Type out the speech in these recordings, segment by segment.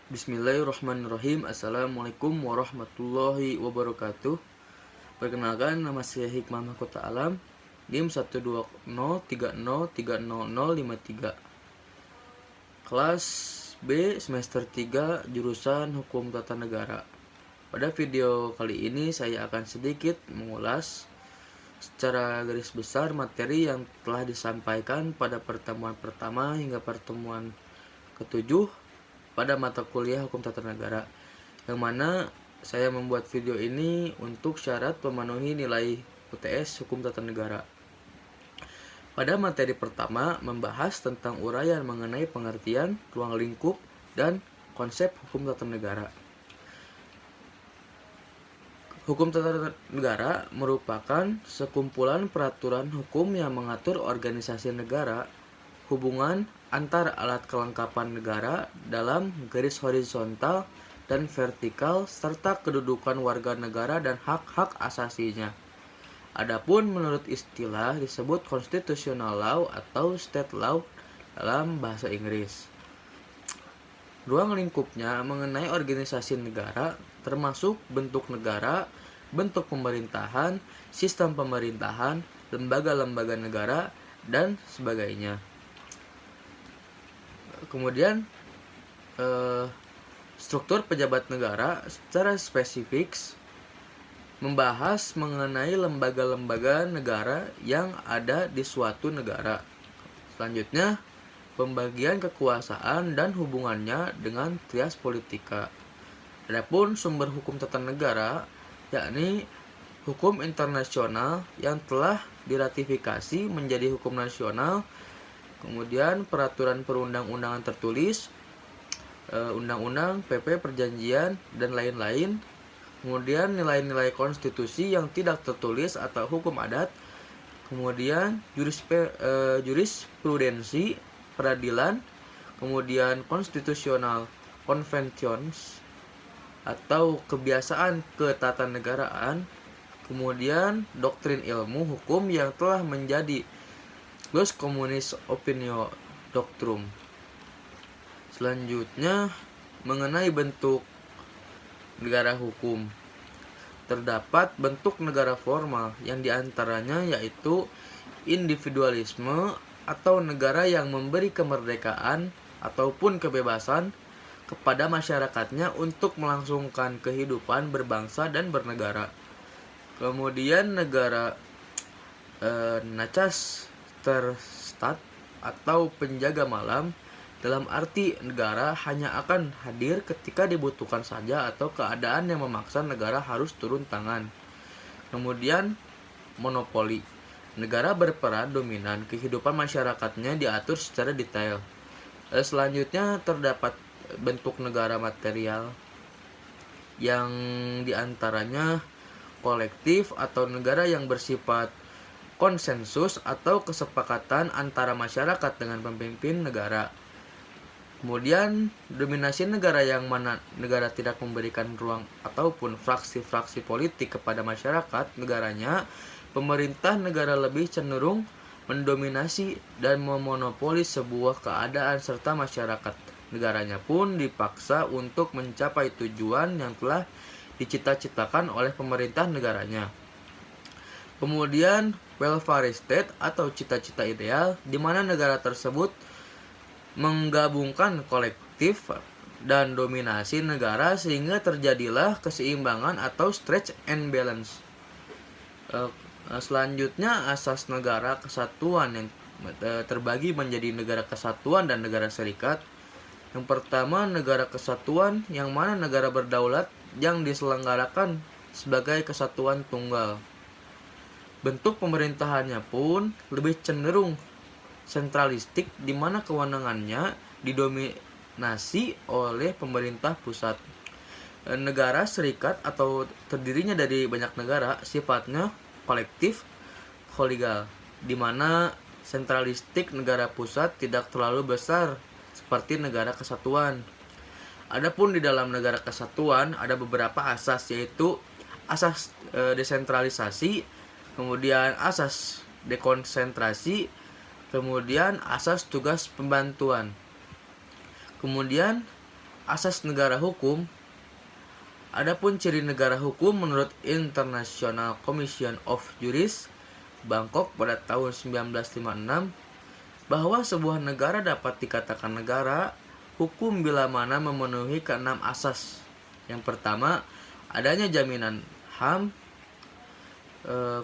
Bismillahirrahmanirrahim. Assalamualaikum warahmatullahi wabarakatuh. Perkenalkan, nama saya Hikmah Mahkota Alam, NIM 12030303053, kelas B semester 3, jurusan Hukum Tata Negara. Pada video kali ini saya akan sedikit mengulas secara garis besar materi yang telah disampaikan pada pertemuan pertama hingga pertemuan ketujuh pada mata kuliah Hukum Tata Negara, yang mana saya membuat video ini untuk syarat memenuhi nilai UTS Hukum Tata Negara. Pada materi pertama membahas tentang uraian mengenai pengertian, ruang lingkup, dan konsep Hukum Tata Negara. Hukum Tata Negara merupakan sekumpulan peraturan hukum yang mengatur organisasi negara, hubungan antar alat kelengkapan negara dalam garis horizontal dan vertikal, serta kedudukan warga negara dan hak-hak asasinya. Adapun menurut istilah disebut constitutional law atau state law dalam bahasa Inggris. Ruang lingkupnya mengenai organisasi negara, termasuk bentuk negara, bentuk pemerintahan, sistem pemerintahan, lembaga-lembaga negara, dan sebagainya. Kemudian struktur pejabat negara secara spesifik membahas mengenai lembaga-lembaga negara yang ada di suatu negara. Selanjutnya, pembagian kekuasaan dan hubungannya dengan trias politika. Adapun sumber hukum tata negara, yakni hukum internasional yang telah diratifikasi menjadi hukum nasional, kemudian peraturan perundang-undangan tertulis, undang-undang, PP, perjanjian, dan lain-lain. Kemudian nilai-nilai konstitusi yang tidak tertulis atau hukum adat. Kemudian jurisprudensi peradilan. Kemudian constitutional conventions atau kebiasaan ketatanegaraan. Kemudian doktrin ilmu hukum yang telah menjadi Jus Communis Opinio Doctrum. Selanjutnya, mengenai bentuk negara hukum. Terdapat bentuk negara formal yang diantaranya yaitu individualisme atau negara yang memberi kemerdekaan ataupun kebebasan kepada masyarakatnya untuk melangsungkan kehidupan berbangsa dan bernegara. Kemudian negara Nacas Terstat atau penjaga malam, dalam arti negara hanya akan hadir ketika dibutuhkan saja atau keadaan yang memaksa negara harus turun tangan. Kemudian monopoli, negara berperan dominan, kehidupan masyarakatnya diatur secara detail. Selanjutnya terdapat bentuk negara material yang diantaranya kolektif atau negara yang bersifat konsensus atau kesepakatan antara masyarakat dengan pemimpin negara. Kemudian dominasi negara, yang mana negara tidak memberikan ruang ataupun fraksi-fraksi politik kepada masyarakat negaranya. Pemerintah negara lebih cenderung mendominasi dan memonopoli sebuah keadaan, serta masyarakat negaranya pun dipaksa untuk mencapai tujuan yang telah dicita-citakan oleh pemerintah negaranya. Kemudian welfare state atau cita-cita ideal, di mana negara tersebut menggabungkan kolektif dan dominasi negara sehingga terjadilah keseimbangan atau stretch and balance. Selanjutnya, asas negara kesatuan yang terbagi menjadi negara kesatuan dan negara serikat. Yang pertama, negara kesatuan, yang mana negara berdaulat yang diselenggarakan sebagai kesatuan tunggal. Bentuk pemerintahannya pun lebih cenderung sentralistik, di mana kewenangannya didominasi oleh pemerintah pusat. Negara serikat atau terdirinya dari banyak negara sifatnya kolektif kolegial, di mana sentralistik negara pusat tidak terlalu besar seperti negara kesatuan. Adapun di dalam negara kesatuan ada beberapa asas, yaitu asas desentralisasi, kemudian asas dekonsentrasi, kemudian asas tugas pembantuan. Kemudian asas negara hukum. Adapun ciri negara hukum menurut International Commission of Jurists Bangkok pada tahun 1956, bahwa sebuah negara dapat dikatakan negara hukum bila mana memenuhi keenam asas. Yang pertama, adanya jaminan HAM.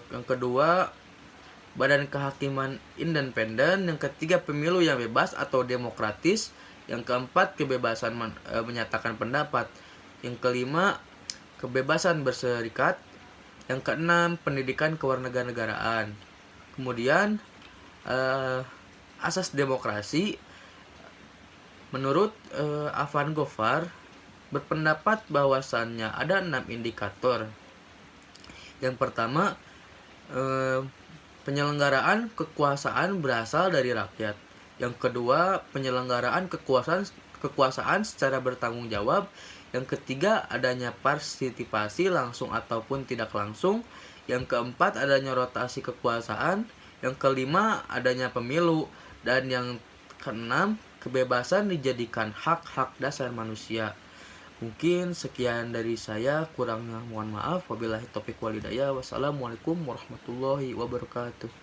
Yang kedua, badan kehakiman independen. Yang ketiga, pemilu yang bebas atau demokratis. Yang keempat, kebebasan menyatakan pendapat. Yang kelima, kebebasan berserikat. Yang keenam, pendidikan kewarganegaraan. Kemudian asas demokrasi menurut Afan Gofar berpendapat bahwasannya ada 6 indikator. Yang pertama, penyelenggaraan kekuasaan berasal dari rakyat. Yang kedua, penyelenggaraan kekuasaan secara bertanggung jawab. Yang ketiga, adanya partisipasi langsung ataupun tidak langsung. Yang keempat, adanya rotasi kekuasaan. Yang kelima, adanya pemilu. Dan yang keenam, kebebasan dijadikan hak-hak dasar manusia. Mungkin sekian dari saya, kurangnya mohon maaf. Wabillahi taufiq wal hidayah. Wassalamualaikum warahmatullahi wabarakatuh.